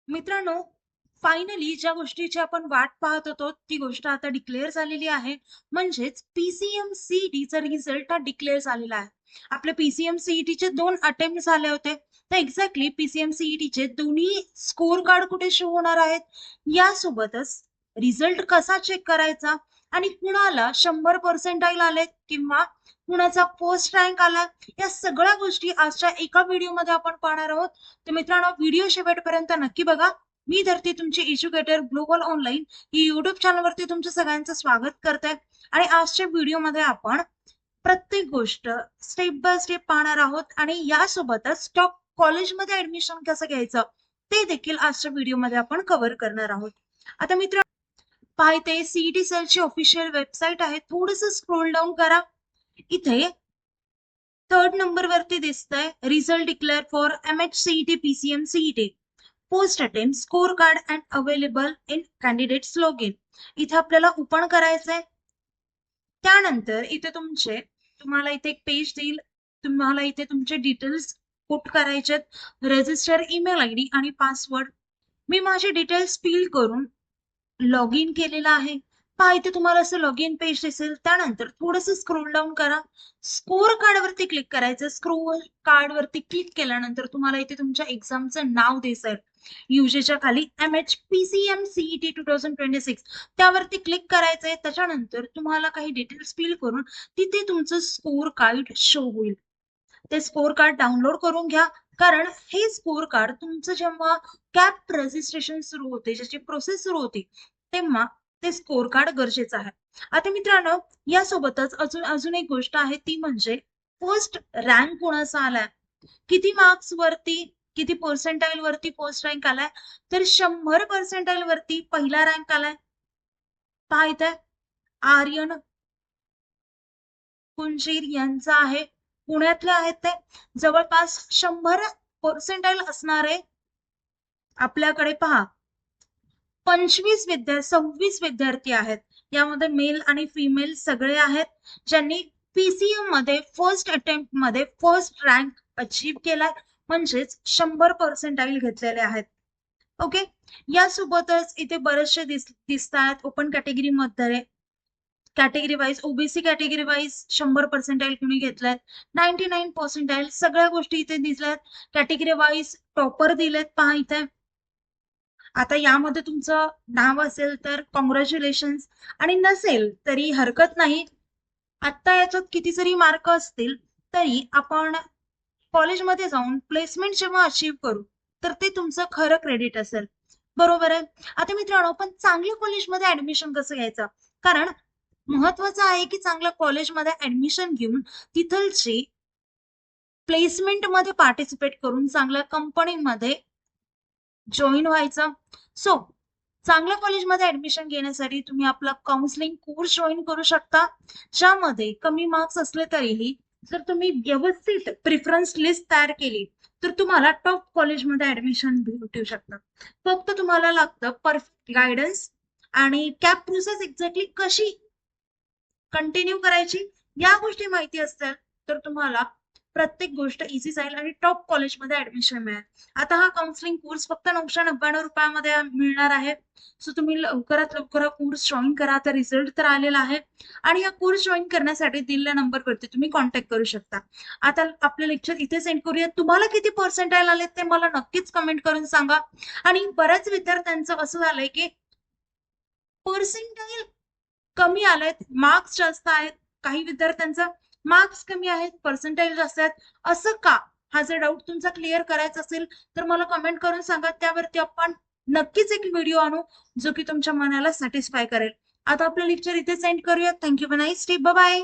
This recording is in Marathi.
मित्रांनो, फायनली ज्या गोष्टीची आपण वाट पाहत होतो ती गोष्ट आता डिक्लेअर झालेली आहे. म्हणजेच पीसीएम सीईटीचा रिझल्ट हा डिक्लेअर झालेला आहे. आपले पीसीएम सीईटीचे 2 अटेम्प्ट झाले होते. तर एक्झॅक्टली पीसीएम सीईटीचे दोन्ही स्कोर कार्ड कुठे शो होणार आहेत, यासोबतच रिझल्ट कसा चेक करायचा आणि कुणाला 100 पर्सेंटाईल आले किंवा कुणाचा फर्स्ट रँक आला, या सगळ्या गोष्टी आजच्या एका व्हिडिओमध्ये आपण पाहणार आहोत. तर मित्रांनो, व्हिडिओ शेवटपर्यंत नक्की बघा. मी धरती तुमची एज्युकेटर ग्लोबल ऑनलाईन ही युट्यूब चॅनलवरती तुमचं सगळ्यांचं स्वागत करते. आणि आजच्या व्हिडिओमध्ये आपण प्रत्येक गोष्ट स्टेप बाय स्टेप पाहणार आहोत आणि यासोबतच टॉप कॉलेजमध्ये ऍडमिशन कसं घ्यायचं ते देखील आजच्या व्हिडिओमध्ये आपण कव्हर करणार आहोत. आता मित्र पाहते सीईटी सेलची ऑफिशियल वेबसाईट आहे. थोडंसं स्क्रोल डाऊन करा. इथे 3rd नंबर वरती दिसतंय result declare for MHCET PCM CET post attempt score card and available in candidates log in. इथे आपल्याला ओपन करायचंय. त्यानंतर इथे तुम्हाला इथे एक पेज देईल. तुम्हाला इथे तुमचे डिटेल्स पुट करायचे, रजिस्टर ईमेल आयडी आणि पासवर्ड. मी माझे डिटेल्स फिल करून लॉग इन केलेला आहे. पहा, इथे तुम्हाला असं लॉग इन पेज दिसेल. त्यानंतर थोडंसं स्क्रोल डाऊन करा. स्कोर कार्ड वरती क्लिक करायचं. स्क्रोल कार्ड वरती क्लिक केल्यानंतर तुम्हाला इथे तुमच्या एक्झामचं नाव दिसेल. युजेच्या खाली MHPCM CET 2026 त्यावरती क्लिक करायचंय. त्याच्यानंतर तुम्हाला काही डिटेल्स फिल करून तिथे तुमचं स्कोर कार्ड शो होईल. ते स्कोर कार्ड डाउनलोड करून घ्या, कारण हे स्कोर कार्ड तुमचं जेव्हा कॅप रजिस्ट्रेशन सुरू होते, ज्याची प्रोसेस सुरू होती, तेव्हा ते स्कोर कार्ड गरजेचं आहे. आता मित्रांनो, यासोबतच अजून एक गोष्ट आहे, ती म्हणजे फर्स्ट रँक कोणाचा आलाय, किती मार्क्स वरती, किती पर्सेंटाईल वरती फर्स्ट रँक आलाय. तर 100 पर्सेंटाईल वरती पहिला रँक आलाय. पहा इथे आर्यन कुंजीर यांचा आहे. पुण्यातले आहेत ते. जवळपास 100 पर्सेंटाईल असणारे आपल्याकडे पहा 26 विद्यार्थी आहेत. यामध्ये मेल आणि फिमेल सगळे आहेत, ज्यांनी पीसीएम मध्ये फर्स्ट अटेम्प्ट मध्ये फर्स्ट रँक अचीव केलाय, म्हणजेच 100 पर्सेंटाईल घेतलेले आहेत. ओके, यासोबतच इथे बरेचसे दिसतात ओपन कॅटेगरी मध्ये. Category wise OBC category wise 100 percentile कुणी घेतल्यात, 99 पर्सेंटाईल, सगळ्या गोष्टी इथे दिसल्यात. कॅटेगरी वाईज टॉपर दिलेत, पहा इथे. आता यामध्ये तुमचं नाव असेल तर कॉंग्रॅच्युलेशन, आणि नसेल तरी हरकत नाही. आता याच्यात किती जरी मार्क असतील तरी आपण कॉलेजमध्ये जाऊन प्लेसमेंट जेव्हा अचीव्ह करू तर ते तुमचं खरं क्रेडिट असेल. बरोबर आहे. आता मित्रांनो, आपण चांगल्या कॉलेजमध्ये ऍडमिशन कसं घ्यायचं, कारण महत्वाचं आहे की चांगल्या कॉलेजमध्ये ऍडमिशन घेऊन तिथलची प्लेसमेंट मध्ये पार्टिसिपेट करून चांगल्या कंपनीमध्ये जॉईन व्हायचं. सो चांगल्या कॉलेजमध्ये ऍडमिशन घेण्यासाठी तुम्ही आपला काउन्सिलिंग कोर्स जॉईन करू शकता, ज्यामध्ये कमी मार्क्स असले तरीही जर तुम्ही व्यवस्थित प्रिफरन्स लिस्ट तयार केली तर तुम्हाला टॉप कॉलेजमध्ये ऍडमिशन भेटू शकतं. फक्त तुम्हाला लागतं परफेक्ट गायडन्स आणि कॅप प्रोसेस एक्झॅक्टली कशी कंटिन्यू करायची या गोष्टी माहिती असतील तर तुम्हाला प्रत्येक गोष्ट इझी जाईल आणि टॉप कॉलेजमध्ये ऍडमिशन मिळेल. आता हा काउन्सिलिंग कोर्स फक्त 999 रुपयामध्ये मिळणार आहे. सो तुम्ही लवकरात लवकर हा कोर्स जॉईन करा. आता रिझल्ट तर आलेला आहे आणि हा कोर्स जॉईन करण्यासाठी दिलेल्या नंबरवरती तुम्ही कॉन्टॅक्ट करू शकता. आता आपलं लेक्चर इथे सेंड करूया. तुम्हाला किती पर्सेंटाईल आले ते मला नक्कीच कमेंट करून सांगा. आणि बऱ्याच विद्यार्थ्यांचं असं झालंय की पर्सेंटाईल कमी आलेत, मार्क्स जास्त आहेत. काही विद्यार्थ्यांचा मार्क्स कमी आहेत, पर्सेंटाईल जास्त आहेत. असं का, हा जर डाऊट तुमचा क्लिअर करायचा असेल तर मला कमेंट करून सांगा. त्यावरती आपण नक्कीच एक व्हिडिओ आणू जो की तुमच्या मनाला सॅटिस्फाय करेल. आता आपलं लेक्चर इथे सेंड करूया. थँक्यू. Nice day. बाय.